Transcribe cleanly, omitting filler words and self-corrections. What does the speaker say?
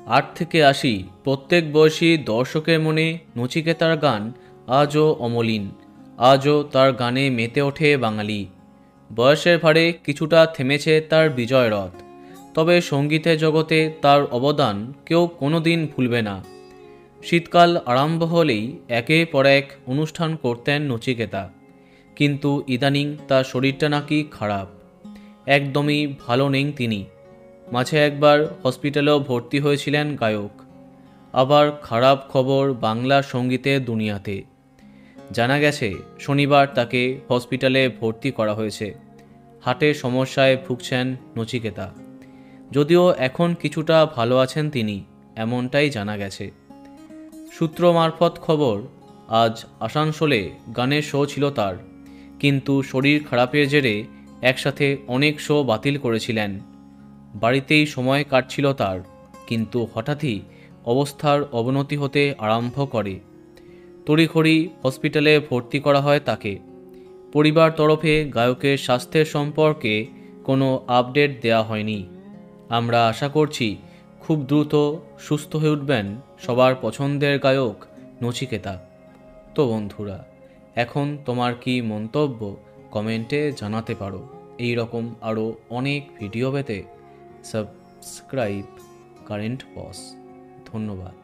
8 থেকে 80 প্রত্যেক বয়সী দর্শকের মনে নচিকেতার গান আজও অমলিন। আজও তার গানে মেতে ওঠে বাঙালি। বয়সের ভারে কিছুটা থেমেছে তার বিজয় রথ, তবে সঙ্গীতের জগতে তার অবদান কেউ কোনোদিন ভুলবে না। শীতকাল আরম্ভ হলেই একের পর এক অনুষ্ঠান করতেন নচিকেতা, কিন্তু ইদানিং তার শরীরটা নাকি খারাপ, একদমই ভালো নেই তিনি। মাঝে একবার হসপিটালেও ভর্তি হয়েছিলেন গায়ক। আবার খারাপ খবর বাংলা সঙ্গীতের দুনিয়াতে। জানা গেছে শনিবার তাকে হসপিটালে ভর্তি করা হয়েছে। হার্টের সমস্যায় ভুগছেন নচিকেতা। যদিও এখন কিছুটা ভালো আছেন তিনি, এমনটাই জানা গেছে। সূত্র মারফত খবর, আজ আসানসোলে গানের শো ছিল তার, কিন্তু শরীর খারাপের জেরে একসাথে অনেক শো বাতিল করেছিলেন। বাড়িতেই সময় কাটছিল তার, কিন্তু হঠাৎই অবস্থার অবনতি হতে আরম্ভ করে। তড়িঘড়ি হসপিটালে ভর্তি করা হয় তাকে। পরিবার তরফে গায়কের স্বাস্থ্যের সম্পর্কে কোনো আপডেট দেওয়া হয়নি। আমরা আশা করছি খুব দ্রুত সুস্থ হয়ে উঠবেন সবার পছন্দের গায়ক নচিকেতা। তো বন্ধুরা, এখন তোমার কি মন্তব্য কমেন্টে জানাতে পারো। এই রকম আরও অনেক ভিডিও পেতে সাবস্ক্রাইব কারেন্ট বস। ধন্যবাদ।